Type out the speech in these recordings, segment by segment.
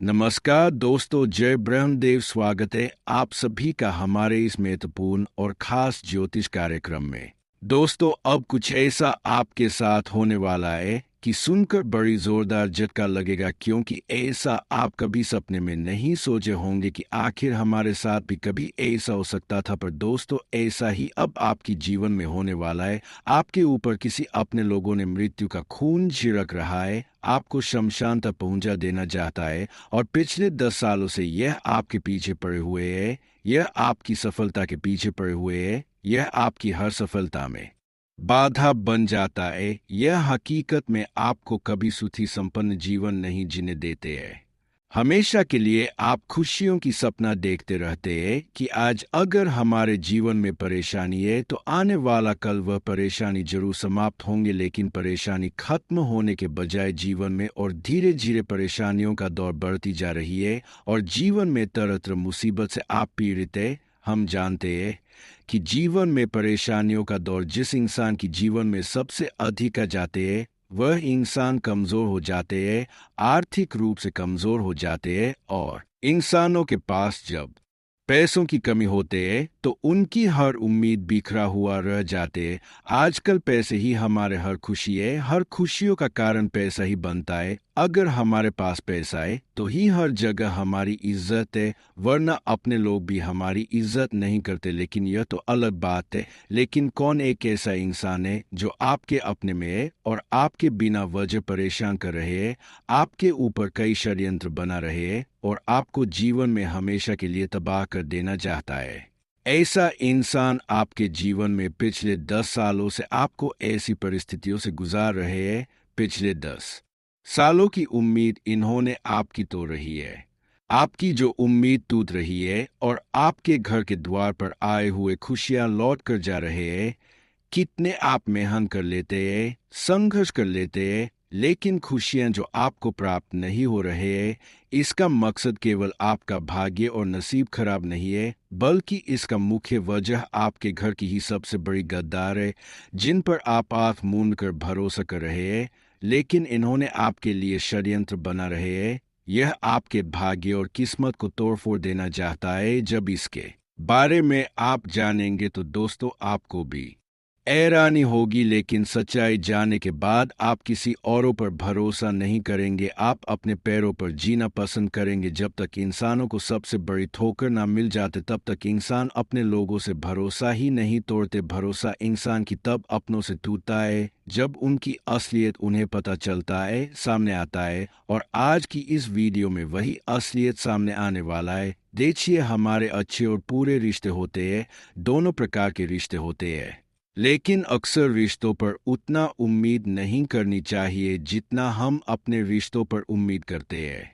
नमस्कार दोस्तों, जय ब्रह्मदेव। स्वागत है आप सभी का हमारे इस महत्वपूर्ण और खास ज्योतिष कार्यक्रम में। दोस्तों, अब कुछ ऐसा आपके साथ होने वाला है कि सुनकर बड़ी जोरदार झटका लगेगा, क्योंकि ऐसा आप कभी सपने में नहीं सोचे होंगे कि आखिर हमारे साथ भी कभी ऐसा हो सकता था। पर दोस्तों, ऐसा ही अब आपके जीवन में होने वाला है। आपके ऊपर किसी अपने लोगों ने मृत्यु का खून छिड़क रहा है, आपको शमशान तक पहुंचा देना चाहता है, और पिछले 10 सालों से यह आपके पीछे पड़े हुए है। यह आपकी सफलता के पीछे पड़े हुए है। यह आपकी हर सफलता में बाधा बन जाता है। यह हकीकत में आपको कभी सुखी संपन्न जीवन नहीं जीने देते हैं। हमेशा के लिए आप खुशियों की सपना देखते रहते हैं कि आज अगर हमारे जीवन में परेशानी है तो आने वाला कल वह परेशानी जरूर समाप्त होंगे, लेकिन परेशानी खत्म होने के बजाय जीवन में और धीरे धीरे परेशानियों का दौर बढ़ती जा रही है और जीवन में तरह तरह मुसीबत से आप पीड़ित है। हम जानते हैं कि जीवन में परेशानियों का दौर जिस इंसान की जीवन में सबसे अधिक आ जाते हैं, वह इंसान कमजोर हो जाते हैं, आर्थिक रूप से कमजोर हो जाते हैं। और इंसानों के पास जब पैसों की कमी होते है तो उनकी हर उम्मीद बिखरा हुआ रह जाते है। आजकल पैसे ही हमारे हर खुशी है, हर खुशियों का कारण पैसा ही बनता है। अगर हमारे पास पैसा है तो ही हर जगह हमारी इज्जत है, वरना अपने लोग भी हमारी इज्जत नहीं करते। लेकिन यह तो अलग बात है। लेकिन कौन एक ऐसा इंसान है जो आपके अपने में है और आपके बिना वजह परेशान कर रहे हैं, आपके ऊपर कई षड्यंत्र बना रहे हैं और आपको जीवन में हमेशा के लिए तबाह कर देना चाहता है? ऐसा इंसान आपके जीवन में पिछले 10 सालों से आपको ऐसी परिस्थितियों से गुजार रहे हैं। पिछले 10 सालों की उम्मीद इन्होंने आपकी तो रही है। आपकी जो उम्मीद टूट रही है और आपके घर के द्वार पर आए हुए खुशियां लौट कर जा रहे हैं। कितने आप मेहनत कर लेते हैं, संघर्ष कर लेते हैं, लेकिन खुशियां जो आपको प्राप्त नहीं हो रहे हैं, इसका मकसद केवल आपका भाग्य और नसीब खराब नहीं है, बल्कि इसका मुख्य वजह आपके घर की ही सबसे बड़ी गद्दार है, जिन पर आप आंख मूंद कर भरोसा कर रहे हैं, लेकिन इन्होंने आपके लिए षड्यंत्र बना रहे हैं। यह आपके भाग्य और किस्मत को तोड़फोड़ देना चाहता है। जब इसके बारे में आप जानेंगे तो दोस्तों, आपको भी हैरानी होगी, लेकिन सच्चाई जानने के बाद आप किसी औरों पर भरोसा नहीं करेंगे। आप अपने पैरों पर जीना पसंद करेंगे। जब तक इंसानों को सबसे बड़ी ठोकर ना मिल जाते, तब तक इंसान अपने लोगों से भरोसा ही नहीं तोड़ते। भरोसा इंसान की तब अपनों से टूटता है जब उनकी असलियत उन्हें पता चलता है, सामने आता है। और आज की इस वीडियो में वही असलियत सामने आने वाला है। देखिए, हमारे अच्छे और पूरे रिश्ते होते हैं, दोनों प्रकार के रिश्ते होते हैं, लेकिन अक्सर रिश्तों पर उतना उम्मीद नहीं करनी चाहिए जितना हम अपने रिश्तों पर उम्मीद करते हैं।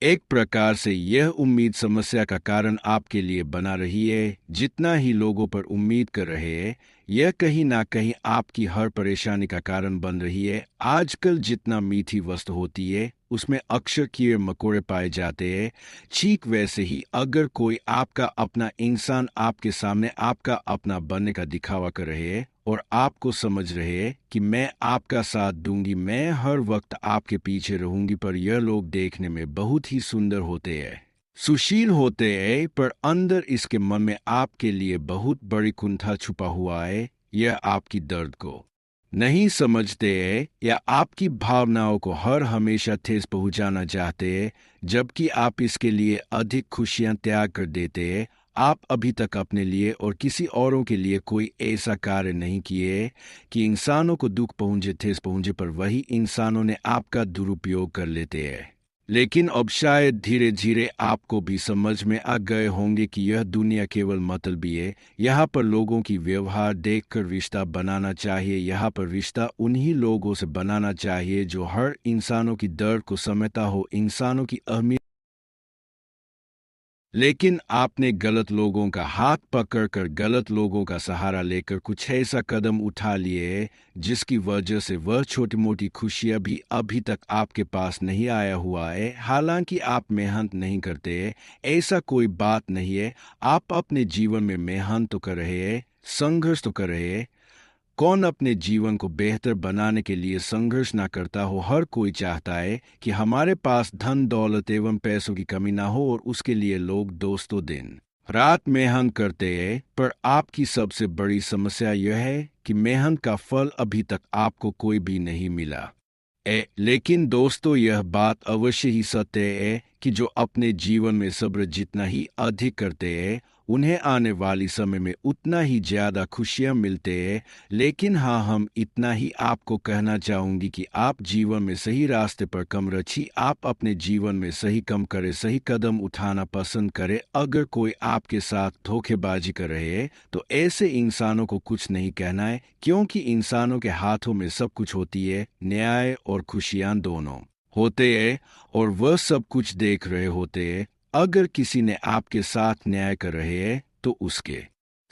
एक प्रकार से यह उम्मीद समस्या का कारण आपके लिए बना रही है। जितना ही लोगों पर उम्मीद कर रहे हैं, यह कहीं ना कहीं आपकी हर परेशानी का कारण बन रही है। आजकल जितना मीठी वस्तु होती है उसमें अक्सर कीड़े मकोड़े पाए जाते हैं। ठीक वैसे ही अगर कोई आपका अपना इंसान आपके सामने आपका अपना बनने का दिखावा कर रहे हैं और आपको समझ रहे हैं कि मैं आपका साथ दूंगी, मैं हर वक्त आपके पीछे रहूंगी, पर यह लोग देखने में बहुत ही सुंदर होते हैं, सुशील होते हैं, पर अंदर इसके मन में आपके लिए बहुत बड़ी कुंठा छुपा हुआ है। यह आपकी दर्द को नहीं समझते हैं या आपकी भावनाओं को हर हमेशा ठेस पहुंचाना चाहते हैं, जबकि आप इसके लिए अधिक खुशियां त्याग कर देते हैं। आप अभी तक अपने लिए और किसी औरों के लिए कोई ऐसा कार्य नहीं किए कि इंसानों को दुख पहुंचे, ठेस पहुंचे, पर वही इंसानों ने आपका दुरुपयोग कर लेते हैं। लेकिन अब शायद धीरे धीरे आपको भी समझ में आ गए होंगे कि यह दुनिया केवल मतलबी है। यहाँ पर लोगों की व्यवहार देखकर रिश्ता बनाना चाहिए। यहाँ पर रिश्ता उन्हीं लोगों से बनाना चाहिए जो हर इंसानों की दर्द को समझता हो, इंसानों की अहमियत। लेकिन आपने गलत लोगों का हाथ पकड़कर, गलत लोगों का सहारा लेकर कुछ ऐसा कदम उठा लिए जिसकी वजह से वह छोटी मोटी खुशियां भी अभी तक आपके पास नहीं आया हुआ है। हालांकि आप मेहनत नहीं करते, ऐसा कोई बात नहीं है। आप अपने जीवन में मेहनत तो कर रहे हैं, संघर्ष तो कर रहे हैं, कौन अपने जीवन को बेहतर बनाने के लिए संघर्ष ना करता हो। हर कोई चाहता है कि हमारे पास धन दौलत एवं पैसों की कमी ना हो, और उसके लिए लोग दोस्तों दिन रात मेहनत करते हैं। पर आपकी सबसे बड़ी समस्या यह है कि मेहनत का फल अभी तक आपको कोई भी नहीं मिला। लेकिन दोस्तों, यह बात अवश्य ही सत्य है कि जो अपने जीवन में सब्र जितना ही अधिक करते हैं, उन्हें आने वाली समय में उतना ही ज्यादा खुशियां मिलते हैं। लेकिन हाँ, हम इतना ही आपको कहना चाहूंगी कि आप जीवन में सही रास्ते पर कम रखिए। आप अपने जीवन में सही कम करें, सही कदम उठाना पसंद करें। अगर कोई आपके साथ धोखेबाजी कर रहे है तो ऐसे इंसानों को कुछ नहीं कहना है, क्योंकि इंसानों के हाथों में सब कुछ होती है। न्याय और खुशियां दोनों होते हैं, और वह सब कुछ देख रहे होते हैं। अगर किसी ने आपके साथ न्याय कर रहे हैं तो उसके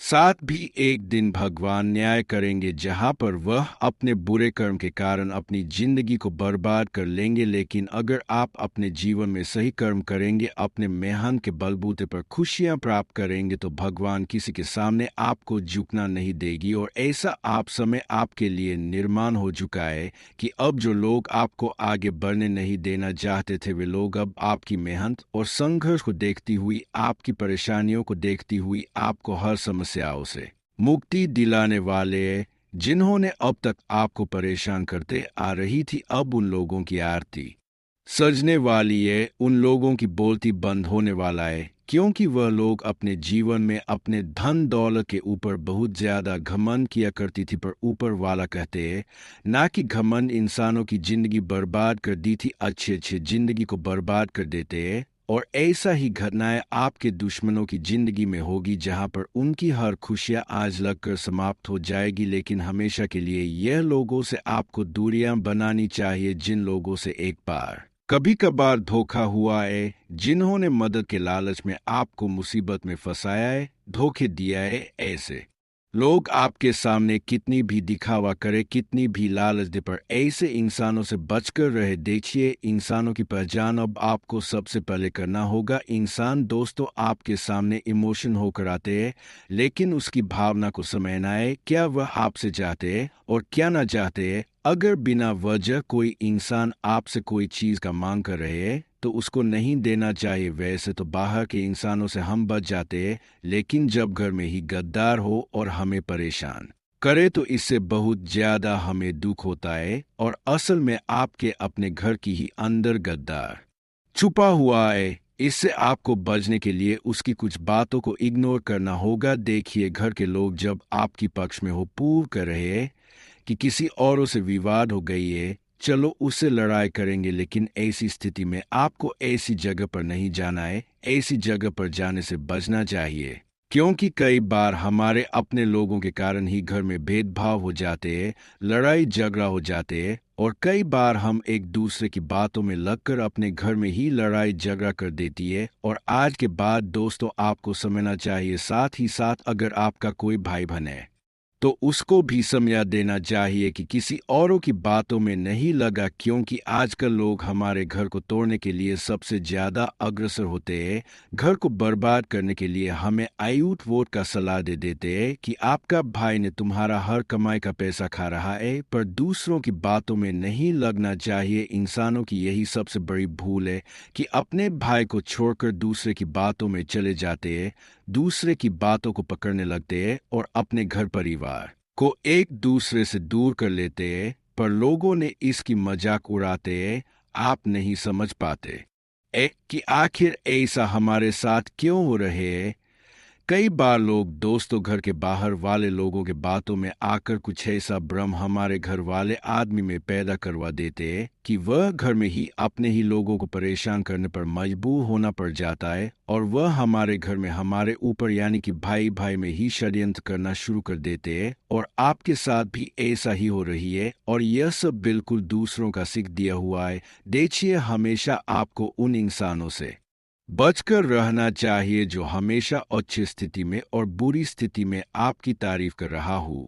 साथ भी एक दिन भगवान न्याय करेंगे, जहां पर वह अपने बुरे कर्म के कारण अपनी जिंदगी को बर्बाद कर लेंगे। लेकिन अगर आप अपने जीवन में सही कर्म करेंगे, अपने मेहनत के बलबूते पर खुशियां प्राप्त करेंगे, तो भगवान किसी के सामने आपको झुकना नहीं देगी। और ऐसा आप समय आपके लिए निर्माण हो चुका है कि अब जो लोग आपको आगे बढ़ने नहीं देना चाहते थे, वे लोग अब आपकी मेहनत और संघर्ष को देखती हुई, आपकी परेशानियों को देखती हुई आपको हर समस्याओं से मुक्ति दिलाने वाले हैं। जिन्होंने अब तक आपको परेशान करते आ रही थी, अब उन लोगों की आरती सजने वाली है। उन लोगों की बोलती बंद होने वाला है, क्योंकि वह लोग अपने जीवन में अपने धन दौलत के ऊपर बहुत ज्यादा घमंड किया करती थी। पर ऊपर वाला कहते हैं ना कि घमंड इंसानों की जिंदगी बर्बाद कर दी थी, अच्छे अच्छे जिंदगी को बर्बाद कर देते हैं। और ऐसा ही घटनाएं आपके दुश्मनों की जिंदगी में होगी, जहां पर उनकी हर खुशियां आज लगकर समाप्त हो जाएगी। लेकिन हमेशा के लिए यह लोगों से आपको दूरियां बनानी चाहिए, जिन लोगों से एक बार कभी कभार धोखा हुआ है, जिन्होंने मदद के लालच में आपको मुसीबत में फंसाया है, धोखे दिया है। ऐसे लोग आपके सामने कितनी भी दिखावा करे, कितनी भी लालच दे, पर ऐसे इंसानों से बचकर रहे। देखिए, इंसानों की पहचान अब आपको सबसे पहले करना होगा। इंसान दोस्तों आपके सामने इमोशन होकर आते हैं, लेकिन उसकी भावना को समझना है, क्या वह आपसे चाहते हैं और क्या ना चाहते हैं। अगर बिना वजह कोई इंसान आपसे कोई चीज का मांग कर रहे हैं तो उसको नहीं देना चाहिए। वैसे तो बाहर के इंसानों से हम बच जाते हैं, लेकिन जब घर में ही गद्दार हो और हमें परेशान करे तो इससे बहुत ज्यादा हमें दुख होता है। और असल में आपके अपने घर की ही अंदर गद्दार छुपा हुआ है। इससे आपको बचने के लिए उसकी कुछ बातों को इग्नोर करना होगा। देखिए, घर के लोग जब आपकी पक्ष में हो, पूर्व कर रहे हैं कि किसी औरों से विवाद हो गई है, चलो उससे लड़ाई करेंगे। लेकिन ऐसी स्थिति में आपको ऐसी जगह पर नहीं जाना है, ऐसी जगह पर जाने से बचना चाहिए, क्योंकि कई बार हमारे अपने लोगों के कारण ही घर में भेदभाव हो जाते हैं, लड़ाई झगड़ा हो जाते हैं। और कई बार हम एक दूसरे की बातों में लगकर अपने घर में ही लड़ाई झगड़ा कर देती है। और आज के बाद दोस्तों आपको समझना चाहिए, साथ ही साथ अगर आपका कोई भाई बहन है तो उसको भी समझा देना चाहिए कि किसी औरों की बातों में नहीं लगा, क्योंकि आजकल लोग हमारे घर को तोड़ने के लिए सबसे ज्यादा अग्रसर होते हैं। घर को बर्बाद करने के लिए हमें आयुट वोट का सलाह दे देते हैं कि आपका भाई ने तुम्हारा हर कमाई का पैसा खा रहा है। पर दूसरों की बातों में नहीं लगना चाहिए। इंसानों की यही सबसे बड़ी भूल है कि अपने भाई को छोड़कर दूसरे की बातों में चले जाते हैं, दूसरे की बातों को पकड़ने लगते हैं और अपने घर परिवार को एक दूसरे से दूर कर लेते हैं। पर लोगों ने इसकी मजाक उड़ाते हैं, आप नहीं समझ पाते कि आखिर ऐसा हमारे साथ क्यों हो रहे हैं। कई बार लोग दोस्तों घर के बाहर वाले लोगों के बातों में आकर कुछ ऐसा भ्रम हमारे घर वाले आदमी में पैदा करवा देते हैं कि वह घर में ही अपने ही लोगों को परेशान करने पर मजबूर होना पड़ जाता है, और वह हमारे घर में हमारे ऊपर यानी कि भाई भाई में ही षड्यंत्र करना शुरू कर देते हैं। और आपके साथ भी ऐसा ही हो रही है, और यह सब बिल्कुल दूसरों का सीख दिया हुआ है। देखिए, हमेशा आपको उन इंसानों से बचकर रहना चाहिए जो हमेशा अच्छी स्थिति में और बुरी स्थिति में आपकी तारीफ कर रहा हूं,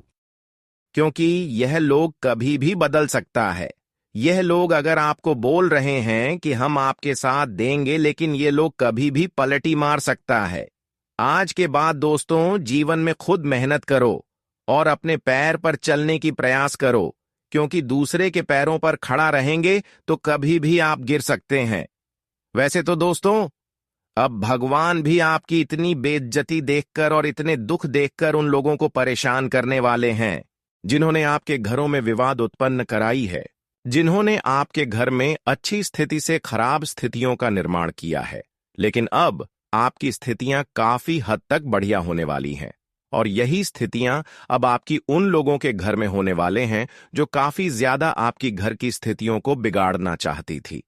क्योंकि यह लोग कभी भी बदल सकता है। यह लोग अगर आपको बोल रहे हैं कि हम आपके साथ देंगे, लेकिन ये लोग कभी भी पलटी मार सकता है। आज के बाद दोस्तों जीवन में खुद मेहनत करो और अपने पैर पर चलने की प्रयास करो, क्योंकि दूसरे के पैरों पर खड़ा रहेंगे तो कभी भी आप गिर सकते हैं। वैसे तो दोस्तों, अब भगवान भी आपकी इतनी बेइज्जती देखकर और इतने दुख देखकर उन लोगों को परेशान करने वाले हैं जिन्होंने आपके घरों में विवाद उत्पन्न कराई है, जिन्होंने आपके घर में अच्छी स्थिति से खराब स्थितियों का निर्माण किया है। लेकिन अब आपकी स्थितियां काफी हद तक बढ़िया होने वाली हैं, और यही स्थितियां अब आपकी उन लोगों के घर में होने वाले हैं जो काफी ज्यादा आपकी घर की स्थितियों को बिगाड़ना चाहती थी।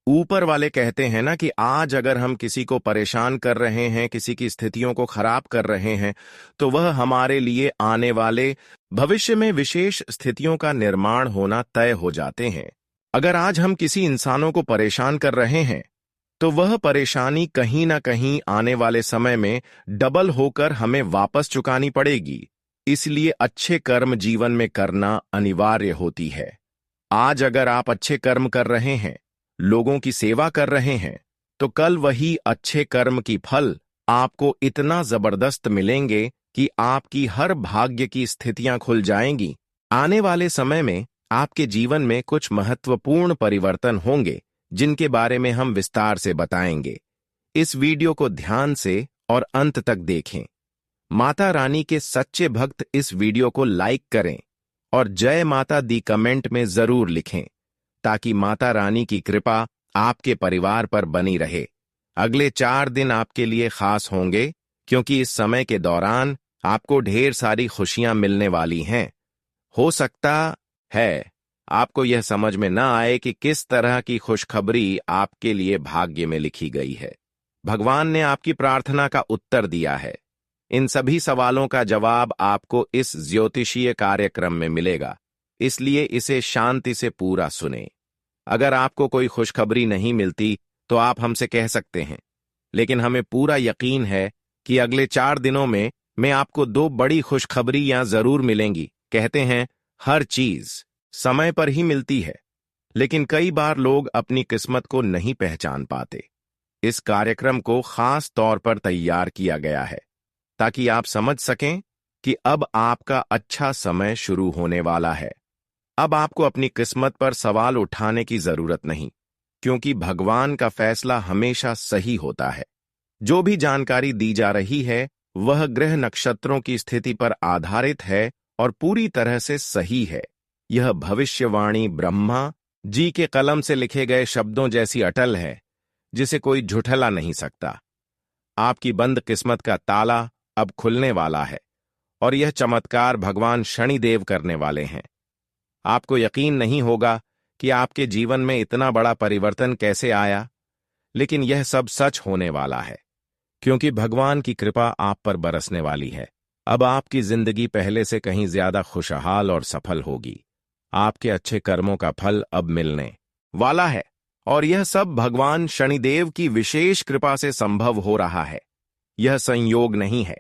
ऊपर वाले कहते हैं ना कि आज अगर हम किसी को परेशान कर रहे हैं, किसी की स्थितियों को खराब कर रहे हैं, तो वह हमारे लिए आने वाले भविष्य में विशेष स्थितियों का निर्माण होना तय हो जाते हैं। अगर आज हम किसी इंसानों को परेशान कर रहे हैं, तो वह परेशानी कहीं ना कहीं आने वाले समय में डबल होकर हमें वापस चुकानी पड़ेगी। इसलिए अच्छे कर्म जीवन में करना अनिवार्य होती है। आज अगर आप अच्छे कर्म कर रहे हैं, लोगों की सेवा कर रहे हैं, तो कल वही अच्छे कर्म की फल आपको इतना जबरदस्त मिलेंगे कि आपकी हर भाग्य की स्थितियां खुल जाएंगी। आने वाले समय में आपके जीवन में कुछ महत्वपूर्ण परिवर्तन होंगे, जिनके बारे में हम विस्तार से बताएंगे। इस वीडियो को ध्यान से और अंत तक देखें। माता रानी के सच्चे भक्त इस वीडियो को लाइक करें और जय माता दी कमेंट में जरूर लिखें, ताकि माता रानी की कृपा आपके परिवार पर बनी रहे। अगले 4 दिन आपके लिए खास होंगे, क्योंकि इस समय के दौरान आपको ढेर सारी खुशियां मिलने वाली हैं। हो सकता है आपको यह समझ में न आए कि किस तरह की खुशखबरी आपके लिए भाग्य में लिखी गई है। भगवान ने आपकी प्रार्थना का उत्तर दिया है। इन सभी सवालों का जवाब आपको इस ज्योतिषीय कार्यक्रम में मिलेगा, इसलिए इसे शांति से पूरा सुने। अगर आपको कोई खुशखबरी नहीं मिलती तो आप हमसे कह सकते हैं, लेकिन हमें पूरा यकीन है कि अगले 4 दिनों में आपको 2 बड़ी खुशखबरियां जरूर मिलेंगी। कहते हैं हर चीज समय पर ही मिलती है, लेकिन कई बार लोग अपनी किस्मत को नहीं पहचान पाते। इस कार्यक्रम को खास तौर पर तैयार किया गया है ताकि आप समझ सकें कि अब आपका अच्छा समय शुरू होने वाला है। अब आपको अपनी किस्मत पर सवाल उठाने की जरूरत नहीं, क्योंकि भगवान का फैसला हमेशा सही होता है। जो भी जानकारी दी जा रही है वह ग्रह नक्षत्रों की स्थिति पर आधारित है और पूरी तरह से सही है। यह भविष्यवाणी ब्रह्मा जी के कलम से लिखे गए शब्दों जैसी अटल है, जिसे कोई झुठला नहीं सकता। आपकी बंद किस्मत का ताला अब खुलने वाला है, और यह चमत्कार भगवान शनिदेव करने वाले हैं। आपको यकीन नहीं होगा कि आपके जीवन में इतना बड़ा परिवर्तन कैसे आया, लेकिन यह सब सच होने वाला है, क्योंकि भगवान की कृपा आप पर बरसने वाली है। अब आपकी जिंदगी पहले से कहीं ज्यादा खुशहाल और सफल होगी। आपके अच्छे कर्मों का फल अब मिलने वाला है, और यह सब भगवान शनिदेव की विशेष कृपा से संभव हो रहा है। यह संयोग नहीं है,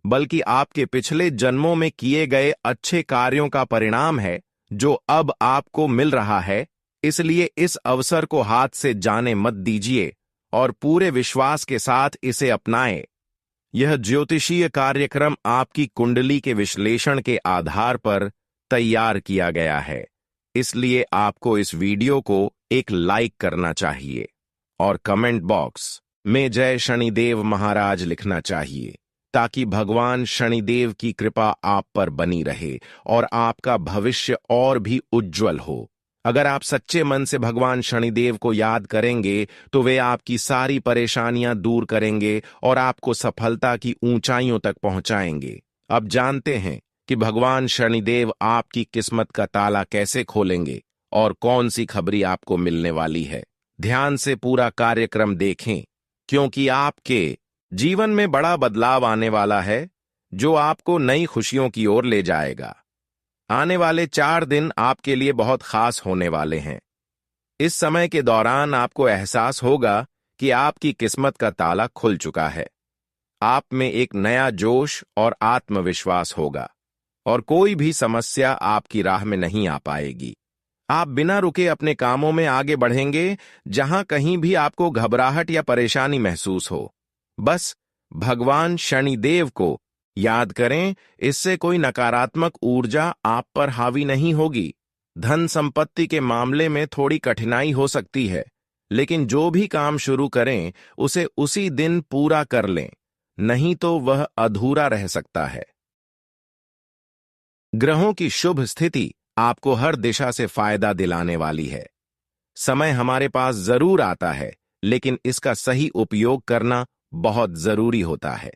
बल्कि आपके पिछले जन्मों में किए गए अच्छे कार्यों का परिणाम है, जो अब आपको मिल रहा है। इसलिए इस अवसर को हाथ से जाने मत दीजिए और पूरे विश्वास के साथ इसे अपनाएं। यह ज्योतिषीय कार्यक्रम आपकी कुंडली के विश्लेषण के आधार पर तैयार किया गया है, इसलिए आपको इस वीडियो को एक लाइक करना चाहिए और कमेंट बॉक्स में जय शनिदेव महाराज लिखना चाहिए, ताकि भगवान शनिदेव की कृपा आप पर बनी रहे और आपका भविष्य और भी उज्जवल हो। अगर आप सच्चे मन से भगवान शनिदेव को याद करेंगे तो वे आपकी सारी परेशानियां दूर करेंगे और आपको सफलता की ऊंचाइयों तक पहुंचाएंगे। अब जानते हैं कि भगवान शनिदेव आपकी किस्मत का ताला कैसे खोलेंगे और कौन सी खबरी आपको मिलने वाली है। ध्यान से पूरा कार्यक्रम देखें, क्योंकि आपके जीवन में बड़ा बदलाव आने वाला है, जो आपको नई खुशियों की ओर ले जाएगा। आने वाले 4 दिन आपके लिए बहुत खास होने वाले हैं। इस समय के दौरान आपको एहसास होगा कि आपकी किस्मत का ताला खुल चुका है। आप में एक नया जोश और आत्मविश्वास होगा, और कोई भी समस्या आपकी राह में नहीं आ पाएगी। आप बिना रुके अपने कामों में आगे बढ़ेंगे, जहां कहीं भी आपको घबराहट या परेशानी महसूस हो। बस भगवान शनिदेव को याद करें, इससे कोई नकारात्मक ऊर्जा आप पर हावी नहीं होगी। धन संपत्ति के मामले में थोड़ी कठिनाई हो सकती है, लेकिन जो भी काम शुरू करें उसे उसी दिन पूरा कर लें, नहीं तो वह अधूरा रह सकता है। ग्रहों की शुभ स्थिति आपको हर दिशा से फायदा दिलाने वाली है। समय हमारे पास जरूर आता है, लेकिन इसका सही उपयोग करना बहुत जरूरी होता है।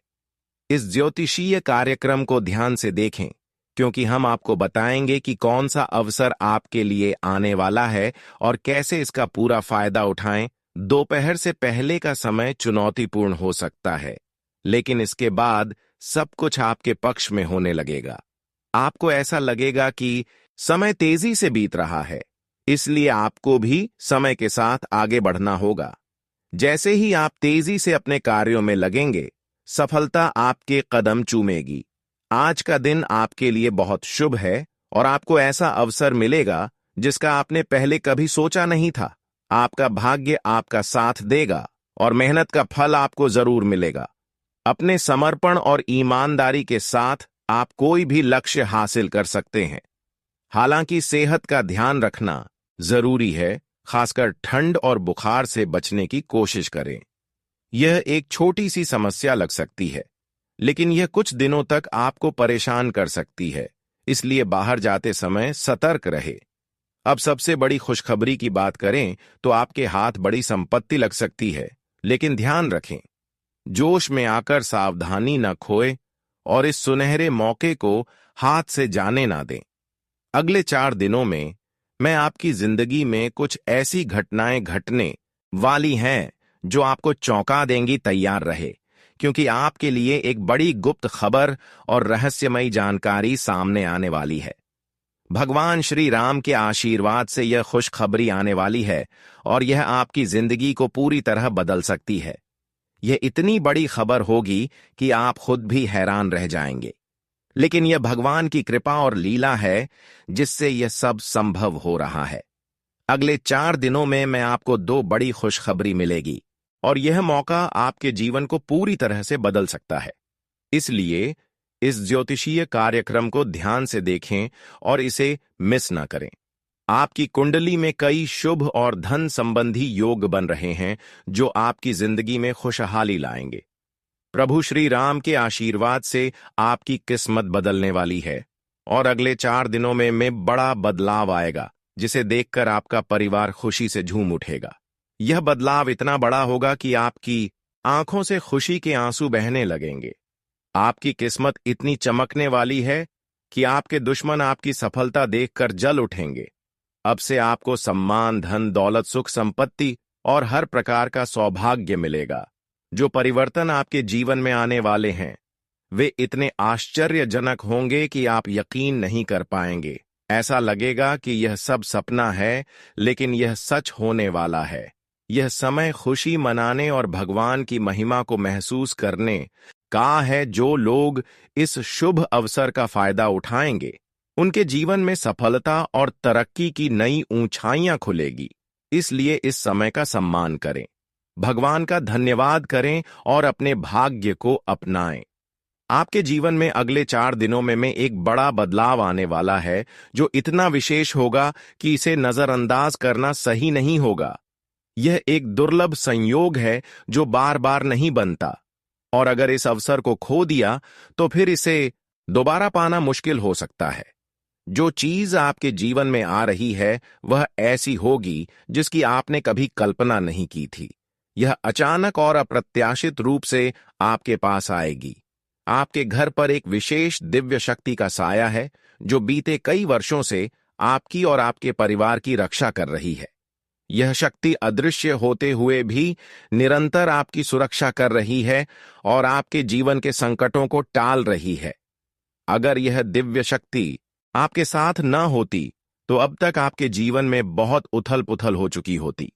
इस ज्योतिषीय कार्यक्रम को ध्यान से देखें, क्योंकि हम आपको बताएंगे कि कौन सा अवसर आपके लिए आने वाला है और कैसे इसका पूरा फायदा उठाएं। दोपहर से पहले का समय चुनौतीपूर्ण हो सकता है, लेकिन इसके बाद सब कुछ आपके पक्ष में होने लगेगा। आपको ऐसा लगेगा कि समय तेजी से बीत रहा है, इसलिए आपको भी समय के साथ आगे बढ़ना होगा। जैसे ही आप तेजी से अपने कार्यों में लगेंगे, सफलता आपके कदम चूमेगी। आज का दिन आपके लिए बहुत शुभ है और आपको ऐसा अवसर मिलेगा जिसका आपने पहले कभी सोचा नहीं था। आपका भाग्य आपका साथ देगा और मेहनत का फल आपको जरूर मिलेगा। अपने समर्पण और ईमानदारी के साथ आप कोई भी लक्ष्य हासिल कर सकते हैं। हालांकि सेहत का ध्यान रखना जरूरी है, खासकर ठंड और बुखार से बचने की कोशिश करें। यह एक छोटी सी समस्या लग सकती है, लेकिन यह कुछ दिनों तक आपको परेशान कर सकती है, इसलिए बाहर जाते समय सतर्क रहे। अब सबसे बड़ी खुशखबरी की बात करें तो आपके हाथ बड़ी संपत्ति लग सकती है, लेकिन ध्यान रखें, जोश में आकर सावधानी न खोए और इस सुनहरे मौके को हाथ से जाने ना दें। अगले 4 दिनों में मैं आपकी जिंदगी में कुछ ऐसी घटनाएं घटने वाली हैं जो आपको चौंका देंगी। तैयार रहे, क्योंकि आपके लिए एक बड़ी गुप्त खबर और रहस्यमयी जानकारी सामने आने वाली है। भगवान श्री राम के आशीर्वाद से यह खुशखबरी आने वाली है और यह आपकी जिंदगी को पूरी तरह बदल सकती है। यह इतनी बड़ी खबर होगी कि आप खुद भी हैरान रह जाएंगे, लेकिन यह भगवान की कृपा और लीला है जिससे यह सब संभव हो रहा है। अगले 4 दिनों में मैं आपको 2 बड़ी खुशखबरी मिलेगी और यह मौका आपके जीवन को पूरी तरह से बदल सकता है। इसलिए इस ज्योतिषीय कार्यक्रम को ध्यान से देखें और इसे मिस ना करें। आपकी कुंडली में कई शुभ और धन संबंधी योग बन रहे हैं जो आपकी जिंदगी में खुशहाली लाएंगे। प्रभु श्री राम के आशीर्वाद से आपकी किस्मत बदलने वाली है और अगले 4 दिनों में बड़ा बदलाव आएगा, जिसे देखकर आपका परिवार खुशी से झूम उठेगा। यह बदलाव इतना बड़ा होगा कि आपकी आंखों से खुशी के आंसू बहने लगेंगे। आपकी किस्मत इतनी चमकने वाली है कि आपके दुश्मन आपकी सफलता देखकर जल उठेंगे। अब से आपको सम्मान, धन, दौलत, सुख, संपत्ति और हर प्रकार का सौभाग्य मिलेगा। जो परिवर्तन आपके जीवन में आने वाले हैं वे इतने आश्चर्यजनक होंगे कि आप यकीन नहीं कर पाएंगे। ऐसा लगेगा कि यह सब सपना है, लेकिन यह सच होने वाला है। यह समय खुशी मनाने और भगवान की महिमा को महसूस करने का है। जो लोग इस शुभ अवसर का फायदा उठाएंगे उनके जीवन में सफलता और तरक्की की नई ऊंचाइयां खुलेगी। इसलिए इस समय का सम्मान करें, भगवान का धन्यवाद करें और अपने भाग्य को अपनाएं। आपके जीवन में अगले 4 दिनों में एक बड़ा बदलाव आने वाला है जो इतना विशेष होगा कि इसे नजरअंदाज करना सही नहीं होगा। यह एक दुर्लभ संयोग है जो बार बार नहीं बनता, और अगर इस अवसर को खो दिया तो फिर इसे दोबारा पाना मुश्किल हो सकता है। जो चीज आपके जीवन में आ रही है वह ऐसी होगी जिसकी आपने कभी कल्पना नहीं की थी। यह अचानक और अप्रत्याशित रूप से आपके पास आएगी। आपके घर पर एक विशेष दिव्य शक्ति का साया है जो बीते कई वर्षों से आपकी और आपके परिवार की रक्षा कर रही है। यह शक्ति अदृश्य होते हुए भी निरंतर आपकी सुरक्षा कर रही है और आपके जीवन के संकटों को टाल रही है। अगर यह दिव्य शक्ति आपके साथ न होती तो अब तक आपके जीवन में बहुत उथल पुथल हो चुकी होती।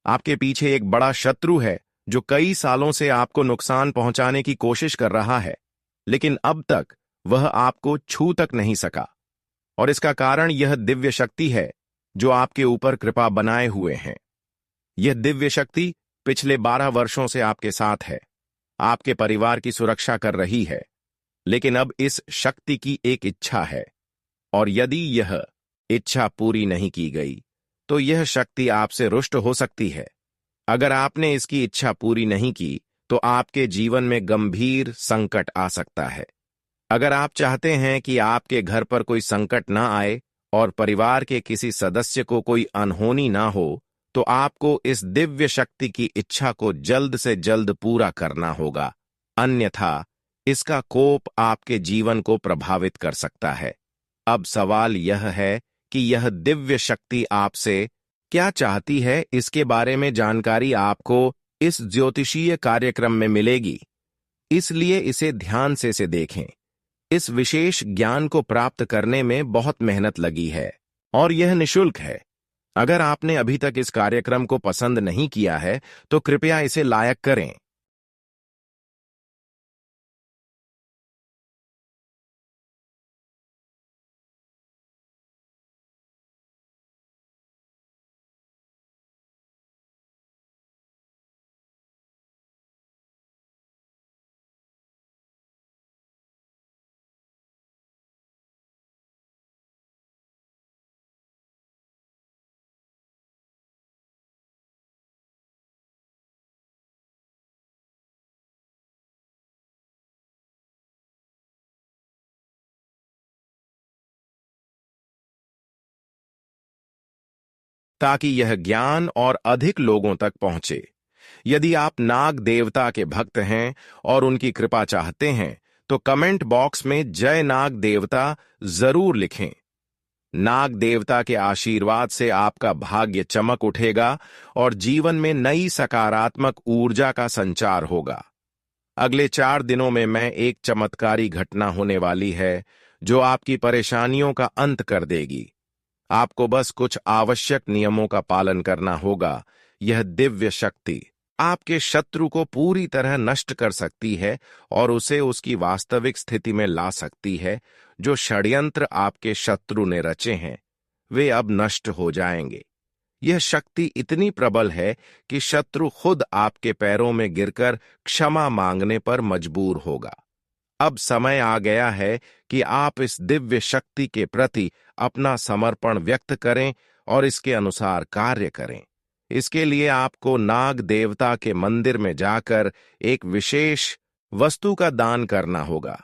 आपके पीछे एक बड़ा शत्रु है जो कई सालों से आपको नुकसान पहुंचाने की कोशिश कर रहा है, लेकिन अब तक वह आपको छू तक नहीं सका, और इसका कारण यह दिव्य शक्ति है जो आपके ऊपर कृपा बनाए हुए हैं। यह दिव्य शक्ति पिछले 12 वर्षों से आपके साथ है, आपके परिवार की सुरक्षा कर रही है लेकिन अब इस शक्ति की एक इच्छा है, और यदि यह इच्छा पूरी नहीं की गई तो यह शक्ति आपसे रुष्ट हो सकती है। अगर आपने इसकी इच्छा पूरी नहीं की तो आपके जीवन में गंभीर संकट आ सकता है। अगर आप चाहते हैं कि आपके घर पर कोई संकट ना आए और परिवार के किसी सदस्य को कोई अनहोनी ना हो, तो आपको इस दिव्य शक्ति की इच्छा को जल्द से जल्द पूरा करना होगा, अन्यथा इसका कोप आपके जीवन को प्रभावित कर सकता है। अब सवाल यह है कि यह दिव्य शक्ति आपसे क्या चाहती है। इसके बारे में जानकारी आपको इस ज्योतिषीय कार्यक्रम में मिलेगी, इसलिए इसे ध्यान से देखें। इस विशेष ज्ञान को प्राप्त करने में बहुत मेहनत लगी है और यह निशुल्क है। अगर आपने अभी तक इस कार्यक्रम को पसंद नहीं किया है तो कृपया इसे लायक करें। ताकि यह ज्ञान और अधिक लोगों तक पहुंचे। यदि आप नाग देवता के भक्त हैं और उनकी कृपा चाहते हैं तो कमेंट बॉक्स में जय नाग देवता जरूर लिखें। नाग देवता के आशीर्वाद से आपका भाग्य चमक उठेगा और जीवन में नई सकारात्मक ऊर्जा का संचार होगा। अगले 4 दिनों में एक चमत्कारी घटना होने वाली है जो आपकी परेशानियों का अंत कर देगी। आपको बस कुछ आवश्यक नियमों का पालन करना होगा। यह दिव्य शक्ति आपके शत्रु को पूरी तरह नष्ट कर सकती है और उसे उसकी वास्तविक स्थिति में ला सकती है। जो षड्यंत्र आपके शत्रु ने रचे हैं वे अब नष्ट हो जाएंगे। यह शक्ति इतनी प्रबल है कि शत्रु खुद आपके पैरों में गिरकर क्षमा मांगने पर मजबूर होगा। अब समय आ गया है कि आप इस दिव्य शक्ति के प्रति अपना समर्पण व्यक्त करें और इसके अनुसार कार्य करें। इसके लिए आपको नाग देवता के मंदिर में जाकर एक विशेष वस्तु का दान करना होगा।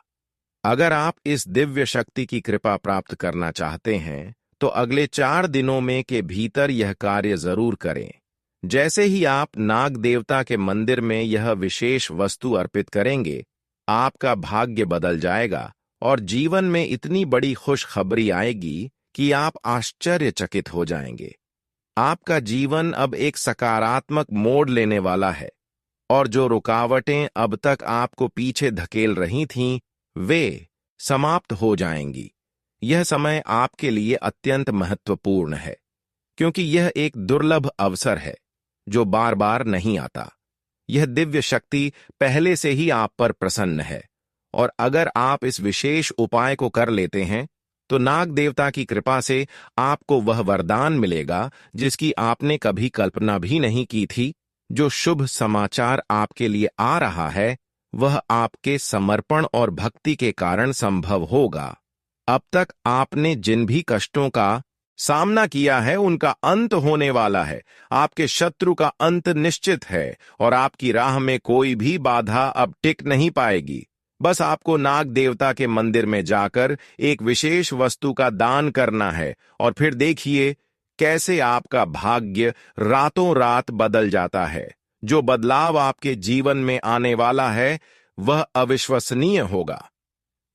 अगर आप इस दिव्य शक्ति की कृपा प्राप्त करना चाहते हैं तो अगले 4 दिनों में के भीतर यह कार्य जरूर करें। जैसे ही आप नाग देवता के मंदिर में यह विशेष वस्तु अर्पित करेंगे, आपका भाग्य बदल जाएगा और जीवन में इतनी बड़ी खुशखबरी आएगी कि आप आश्चर्यचकित हो जाएंगे। आपका जीवन अब एक सकारात्मक मोड़ लेने वाला है और जो रुकावटें अब तक आपको पीछे धकेल रही थीं, वे समाप्त हो जाएंगी। यह समय आपके लिए अत्यंत महत्वपूर्ण है क्योंकि यह एक दुर्लभ अवसर है जो बार बार नहीं आता। यह दिव्य शक्ति पहले से ही आप पर प्रसन्न है और अगर आप इस विशेष उपाय को कर लेते हैं तो नाग देवता की कृपा से आपको वह वरदान मिलेगा जिसकी आपने कभी कल्पना भी नहीं की थी। जो शुभ समाचार आपके लिए आ रहा है वह आपके समर्पण और भक्ति के कारण संभव होगा। अब तक आपने जिन भी कष्टों का सामना किया है उनका अंत होने वाला है। आपके शत्रु का अंत निश्चित है और आपकी राह में कोई भी बाधा अब टिक नहीं पाएगी। बस आपको नाग देवता के मंदिर में जाकर एक विशेष वस्तु का दान करना है और फिर देखिए कैसे आपका भाग्य रातों रात बदल जाता है। जो बदलाव आपके जीवन में आने वाला है वह अविश्वसनीय होगा।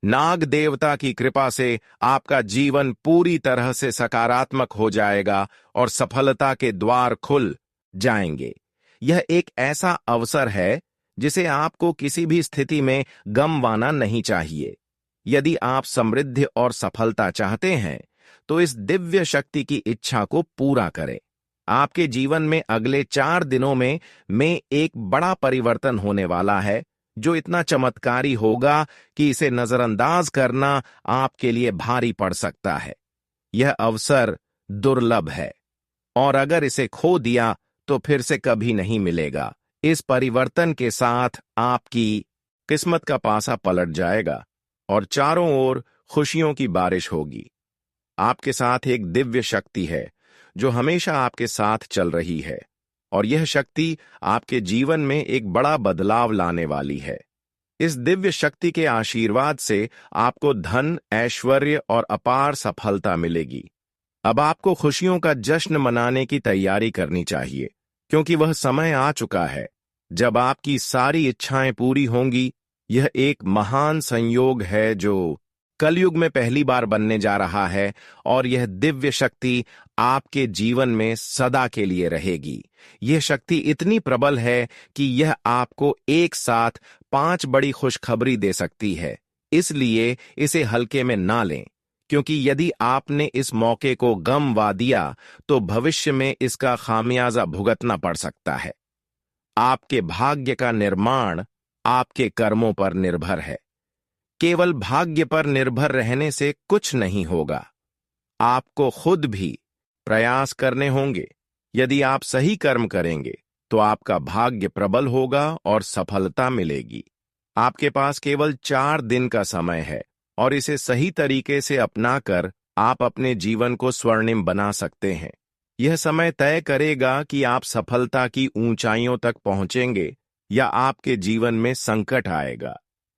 नाग देवता की कृपा से आपका जीवन पूरी तरह से सकारात्मक हो जाएगा और सफलता के द्वार खुल जाएंगे। यह एक ऐसा अवसर है जिसे आपको किसी भी स्थिति में गंवाना नहीं चाहिए। यदि आप समृद्धि और सफलता चाहते हैं तो इस दिव्य शक्ति की इच्छा को पूरा करें। आपके जीवन में अगले 4 दिनों में एक बड़ा परिवर्तन होने वाला है जो इतना चमत्कारी होगा कि इसे नजरअंदाज करना आपके लिए भारी पड़ सकता है। यह अवसर दुर्लभ है और अगर इसे खो दिया तो फिर से कभी नहीं मिलेगा। इस परिवर्तन के साथ आपकी किस्मत का पासा पलट जाएगा और चारों ओर खुशियों की बारिश होगी। आपके साथ एक दिव्य शक्ति है जो हमेशा आपके साथ चल रही है, और यह शक्ति आपके जीवन में एक बड़ा बदलाव लाने वाली है। इस दिव्य शक्ति के आशीर्वाद से आपको धन, ऐश्वर्य और अपार सफलता मिलेगी। अब आपको खुशियों का जश्न मनाने की तैयारी करनी चाहिए, क्योंकि वह समय आ चुका है जब आपकी सारी इच्छाएं पूरी होंगी। यह एक महान संयोग है जो कलयुग में पहली बार बनने जा रहा है, और यह दिव्य शक्ति आपके जीवन में सदा के लिए रहेगी। यह शक्ति इतनी प्रबल है कि यह आपको एक साथ 5 बड़ी खुशखबरी दे सकती है। इसलिए इसे हल्के में ना लें, क्योंकि यदि आपने इस मौके को गंवा दिया तो भविष्य में इसका खामियाजा भुगतना पड़ सकता है। आपके भाग्य का निर्माण आपके कर्मों पर निर्भर है। केवल भाग्य पर निर्भर रहने से कुछ नहीं होगा। आपको खुद भी प्रयास करने होंगे। यदि आप सही कर्म करेंगे तो आपका भाग्य प्रबल होगा और सफलता मिलेगी। आपके पास केवल 4 दिन का समय है, और इसे सही तरीके से अपनाकर आप अपने जीवन को स्वर्णिम बना सकते हैं। यह समय तय करेगा कि आप सफलता की ऊंचाइयों तक पहुंचेंगे या आपके जीवन में संकट आएगा।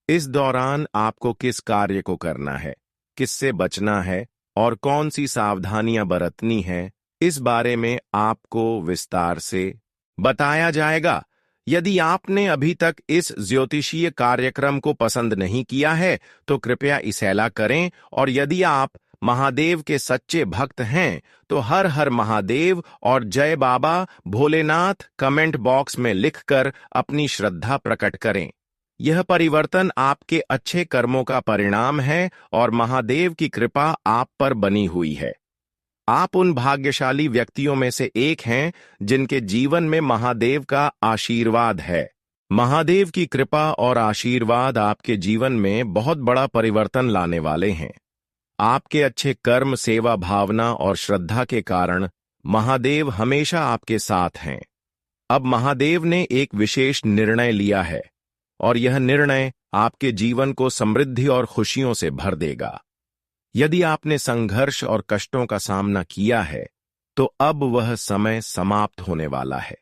इस दौरान आपको किस कार्य को करना है, किससे बचना है और कौन सी सावधानियां बरतनी है, इस बारे में आपको विस्तार से बताया जाएगा। यदि आपने अभी तक इस ज्योतिषीय कार्यक्रम को पसंद नहीं किया है तो कृपया इसेला करें, और यदि आप महादेव के सच्चे भक्त हैं तो हर हर महादेव और जय बाबा भोलेनाथ कमेंट बॉक्स में लिखकर अपनी श्रद्धा प्रकट करें। यह परिवर्तन आपके अच्छे कर्मों का परिणाम है और महादेव की कृपा आप पर बनी हुई है। आप उन भाग्यशाली व्यक्तियों में से एक हैं जिनके जीवन में महादेव का आशीर्वाद है। महादेव की कृपा और आशीर्वाद आपके जीवन में बहुत बड़ा परिवर्तन लाने वाले हैं। आपके अच्छे कर्म, सेवा भावना और श्रद्धा के कारण महादेव हमेशा आपके साथ हैं। अब महादेव ने एक विशेष निर्णय लिया है, और यह निर्णय आपके जीवन को समृद्धि और खुशियों से भर देगा। यदि आपने संघर्ष और कष्टों का सामना किया है तो अब वह समय समाप्त होने वाला है।